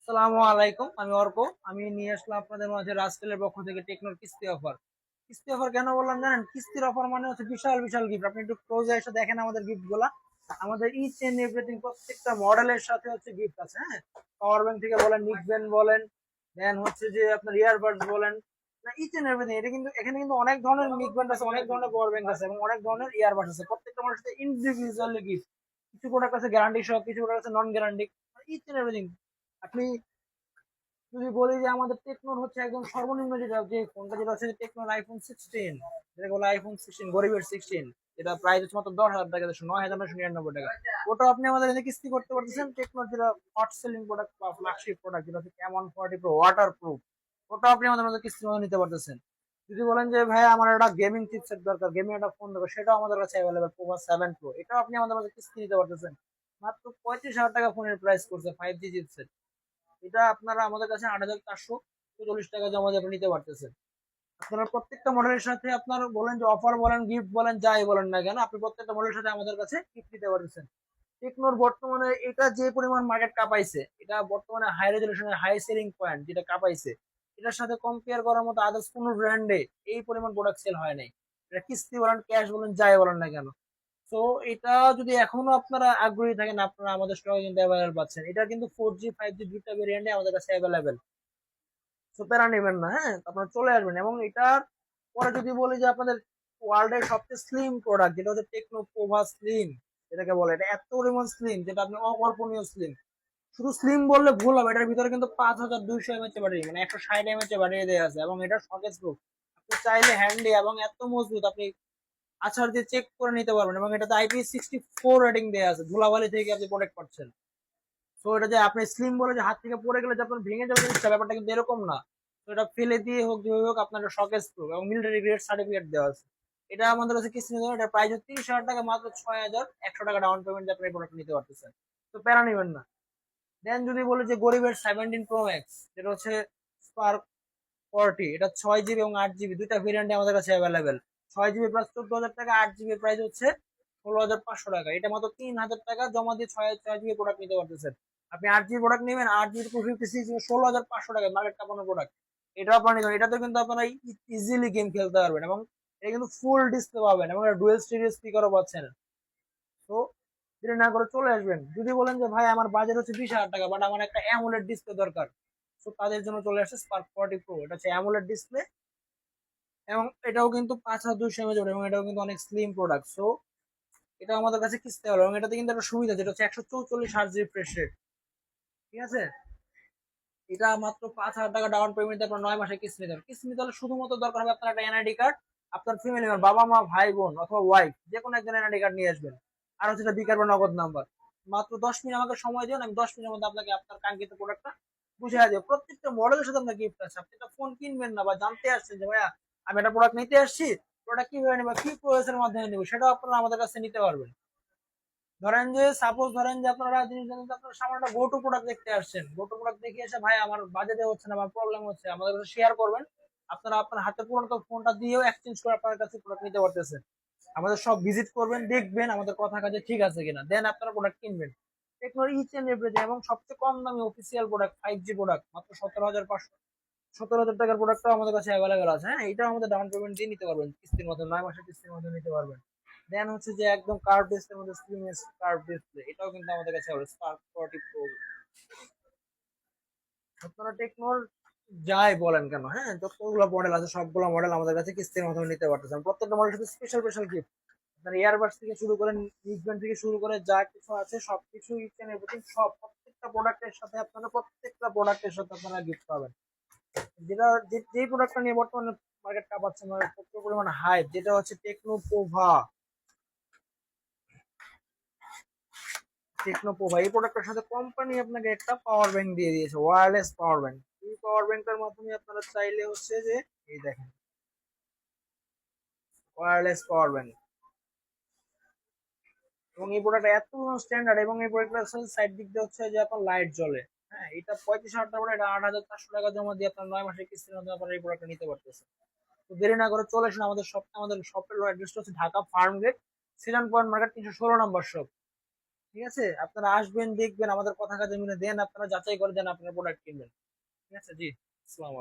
আসসালামু আলাইকুম, আমি অর্ক। আমি নিয়ে আসলাম আপনাদের মাঝে রাস্টেলের পক্ষ থেকে টেকনোর কিস্তি অফার। কিস্তি অফার কেন বললাম জানেন? কিস্তির অফার মানে হচ্ছে বিশাল বিশাল গিফট। আপনি একটু ক্লোজে এসে দেখেন আমাদের গিফট গুলা। আমাদের ইচ এন্ড এভরিথিং প্রত্যেকটা মডেলের সাথে হচ্ছে গিফট আছে। হ্যাঁ, পাওয়ার ব্যাংক থেকে বলেন, নিক ব্যান্ড বলেন, দেন হচ্ছে যে আপনার ইয়ারবাডস বলেন, না ইচ এন্ড এভরিথিং। এটা কিন্তু এখানে কিন্তু অনেক ধরনের নিক ব্যান্ড আছে, অনেক ধরনের পাওয়ার ব্যাংক আছে এবং অনেক ধরনের ইয়ারবাডস আছে। প্রত্যেকটা মডেলের সাথে ইন্ডিভিজুয়ালি গিফট। কিছু প্রোডাক্ট আছে গ্যারান্টি সহ, কিছু প্রোডাক্ট আছে non guarantee. Each and everything. আপনি যদি বলি যে আমাদের টেকনোর হচ্ছে একদম সর্বনিম্ন যেটা যে ফোনটা যেটা হচ্ছে টেকনোর আইফোন 16, যেটা বলে আইফোন 16 গরিবের 16, যেটা প্রাইস হচ্ছে মাত্র 10,000 টাকা, 9,999 টাকা। ওটা আপনি আমাদের এখানে কিস্তি করতে পারতেছেন। টেকনোর যেটা হট সেলিং প্রোডাক্ট বা ফ্ল্যাগশিপ প্রোডাক্ট যেটা হচ্ছে M140 Pro ওয়াটার প্রুফ, ওটা আপনি আমাদের মধ্যে কিস্তির মধ্যে নিতে পারতেছেন। যদি বলেন যে ভাই আমার একটা গেমিং চিপসেট দরকার, গেমিং একটা ফোন দরকার, সেটাও আমাদের কাছে অ্যাভেলেবল, Poco 7 Pro, এটাও আপনি আমাদের মধ্যে কিস্তি নিতে পারতেছেন। মাত্র 35,000 টাকা ফোনের প্রাইস করছে 5G চিপসেট। এটা আপনারা আমাদের কাছে 8,444 টাকা জমা দিয়ে আপনি নিতে পারতেছেন। আপনারা প্রত্যেকটা মডেলের সাথে আপনার বলেন যে অফার বলেন, গিফট বলেন, যাই বলেন না কেন, আপনি প্রত্যেকটা মডেলের সাথে আমাদের কাছে গিফট নিতে পারতেছেন। টেকনোর বর্তমানে এটা যে পরিমাণ মার্কেট কাঁপাইছে, এটা বর্তমানে হাই রেজলিউশনের হাই সেলিং পয়েন্ট যেটা কাঁপাইছে, এটার সাথে কম্পেয়ার করার মতো আদার্স কোন ব্র্যান্ডে এই পরিমাণ প্রোডাক্ট সেল হয় নাই। এটা কিস্তি বলেন, ক্যাশ বলেন, যাই বলেন না কেন। তো এটা যদি এখনো আপনারা আগ্রহী থাকেন, আপনারা আমাদের স্টকে কিন্তু অ্যাভেলেবল পাচ্ছেন। এটা কিন্তু 4G 5G দুইটা ভেরিয়েন্টে আমাদের কাছে অ্যাভেলেবেল। তো প্যারা নেবেন না, হ্যাঁ, আপনারা চলে আসবেন। এবং এটার পরে যদি বলি যে আপনাদের ওয়ার্ল্ড এর সবচেয়ে স্লিম প্রোডাক্ট যেটা হচ্ছে টেকনো পোভা স্লিম, এটাকে বলে, এটা এত পরিমাণ স্লিম যেটা আপনি অকল্পনীয় স্লিম। শুধু স্লিম বললে ভুল হবে, এটার ভিতরে কিন্তু 5,200 mAh ব্যাটারি, মানে 160 mAh ব্যাটারি দেওয়া আছে এবং এটা শকেজ প্রুফ। আপনি চাইলে হ্যান্ডি এবং এত মজবুত, আপনি আছাড় দিয়ে চেক করে নিতে পারবেন। এবং এটাতে IP64 রেটিং দেওয়া আছে, ধুলাবালি থেকে আপনি প্রোটেক্ট পাচ্ছেন। তো এটা যে আপনি স্লিম বলে যে হাত থেকে পড়ে গেলে যে আপনার ভেঙে যাবে জিনিসটা, ব্যাপারটা কিন্তু এরকম না। তো এটা ফেলে দিয়ে হোক, যেভাবে হোক, আপনার শকেজ প্রুফ এবং মিলিটারি গ্রেড সার্টিফিকেট দেওয়া আছে। এটা আমাদের কাছে কিস্তি নিতে, এটা প্রাইস হচ্ছে 30,000 টাকা, মাত্র 6,100 টাকা ডাউন পেমেন্ট দিয়ে আপনি এই প্রোডাক্ট নিতে পারতেছেন। তো প্যারা নেবেন না। দেন যদি বলি যে গরিবের 17 Pro Max, যেটা হচ্ছে স্পার্ক 40, এটা 6 জিবি এবং 8 জিবি দুইটা ভেরিয়েন্টে আমাদের কাছে অ্যাভেলেবেল। 6 জিবি প্লাস 14,000 টাকা, 8 জিবি প্রাইস হচ্ছে 16,500 টাকা। এটা মাত্র 3,000 টাকা জমা দিয়ে 6 জিবি প্রোডাক্ট নিতে পারতেছেন। আপনি 8 জিবি প্রোডাক্ট নেবেন, 8 জিবি 256, 16,500 টাকা মার্কেট কাপানো প্রোডাক্ট। এটাও আপনার নিতে, এটাতে কিন্তু আপনারা ইজিলি গেম খেলতে পারবেন এবং এটা কিন্তু ফুল ডিসপ্লে পাবেন এবং ডুয়েল স্টিরিও স্পিকারও পাচ্ছেন। তো দেরি না করে চলে আসবেন। যদি বলেন যে ভাই আমার বাজেট হচ্ছে 20,000 টাকা, বাট আমার একটা অ্যামোলেড ডিসপ্লে দরকার, তো তাদের জন্য চলে আসছে স্পার্ক 40 Pro। এটা হচ্ছে অ্যামোলেড ডিসপ্লে এবং এটাও কিন্তু 5,200 mAh এবং এটাও কিন্তু অনেক স্লিম প্রোডাক্ট। সো এটা আমাদের কাছে কিস্তি হলো এবং এটাতে কিন্তু একটা সুবিধা যেটা হচ্ছে 144 Hz রিফ্রেশ রেট। ঠিক আছে, এটা মাত্র 5,000 টাকা ডাউন পেমেন্ট আপনার 9 মাসে কিস্তি নিতে হবে। কিস্তি নিতে হলে শুধুমাত্র দরকার হবে আপনার একটা এনআইডি কার্ড, আপনার ফ্যামিলি মেম্বার, বাবা মা ভাই বোন অথবা ওয়াইফ, যে কোনো একজন এনআইডি কার্ড নিয়ে আসবেন। আর হচ্ছে বিকাশ বা নগদ নাম্বার। মাত্র 10 মিনিট আমাকে সময় দিন, আমি 10 মিনিটের মধ্যে আপনাকে আপনার কাঙ্ক্ষিত প্রোডাক্টটা বুঝিয়ে দেবো। প্রত্যেকটা মডেলের সাথে আপনার গিফট আছে। আপনি একটা ফোন কিনবেন না বা জানতে আসছেন যে ভাইয়া আমি একটা প্রোডাক্ট নিতে আসছি, প্রোডাক্ট কিভাবে নেবো, কি প্রসেসের মাধ্যমে নেবো, সেটাও আপনারা আমাদের কাছে নিতে পারবেন। ধরেন যে সাপোজ ধরেন যে আপনারা জিনিস জানেন যে আপনারা সামান্য গো টু প্রোডাক্ট দেখতে আসছেন, গো টু প্রোডাক্ট দেখে এসে ভাই আমার বাজেটে হচ্ছে না, আমার প্রবলেম হচ্ছে, আমাদের কাছে শেয়ার করবেন। আপনারা আপনার হাতে পুরনো ফোনটা দিয়েও এক্সচেঞ্জ করে আপনার কাছে প্রোডাক্ট নিতে পারতেছেন। আমাদের সব ভিজিট করবেন, দেখবেন আমাদের কথা কাজে ঠিক আছে কিনা, দেন আপনারা প্রোডাক্ট কিনবেন। টেকনোর ইচ এন্ড এভরিথিং এবং সবচেয়ে কম দামি অফিসিয়াল প্রোডাক্ট 5G প্রোডাক্ট মাত্র 17,500, 17,000 টাকার প্রোডাক্টটাও আমাদের কাছে অ্যাভেলেবেল আছে। হ্যাঁ, এটাও আমাদের ডাউন পেমেন্ট দিয়ে নিতে পারবেন, কিস্তির মধ্যে 9 মাসের কিস্তির মধ্যে নিতে পারবেন। দেন হচ্ছে যে একদম কার্ভ ডিসপ্লের মধ্যে স্ক্রিনলেস কার্ভ ডিসপ্লে, এটাও কিন্তু আমাদের কাছে হবে স্পার্ক 40 Pro। আপনারা টেকনোর যাই বলেন কেন, হ্যাঁ, যতগুলো মডেল আছে সবগুলো মডেল আমাদের কাছে কিস্তির মাধ্যমে নিতে পারতেছেন। প্রত্যেকটা মডেলের সাথে স্পেশাল স্পেশাল গিফট, আপনার ইয়ারবাডস থেকে শুরু করে, নিকব্যান্ড থেকে শুরু করে যা কিছু আছে সবকিছু ইচ এন্ড এভরিথিং, সব প্রত্যেকটা প্রোডাক্টের সাথে আপনারা প্রত্যেকটা প্রোডাক্টের সাথে আপনারা গিফট পাবেন। যেটা যেই প্রোডাক্টটা নিয়ে বর্তমানে মার্কেট কাঁপাচ্ছে, মানে প্রচুর পরিমাণ হাইপ, যেটা হচ্ছে টেকনো পোভা। টেকনো পোভা এই প্রোডাক্টের সাথে কোম্পানি আপনাকে একটা পাওয়ার ব্যাংক দিয়ে দিয়েছে, ওয়্যারলেস পাওয়ার ব্যাংক। এই পাওয়ার ব্যাংকটার মাধ্যমে আপনারা চাইলে হচ্ছে যে এই দেখেন ওয়্যারলেস পাওয়ার ব্যাংক, এবং এই প্রোডাক্ট এত স্ট্যান্ডার্ড এবং এই প্রোডাক্টের সাইড দিক দিয়ে হচ্ছে যে আপনার লাইট জ্বলে। হ্যাঁ, এটা 35,000 টাকা, এটা 8,400 টাকা জমা দিয়ে আপনার 9 মাসের কিস্তির মধ্যে আপনার এই প্রোডাক্টটা নিতে পারতেছেন। তো দেরি না করে চলে আসুন আমাদের শপ। আমাদের শপের অ্যাড্রেসটা হচ্ছে Dhaka Farmgate, Sezan point market, 316 নম্বর শপ। ঠিক আছে, আপনারা আসবেন, দেখবেন, আমাদের কথা কাজে মিলে দেন, আপনারা যাচাই করে দেন, আপনার প্রোডাক্ট কিনবেন। ঠিক আছে জি। আসসালামু আলাইকুম।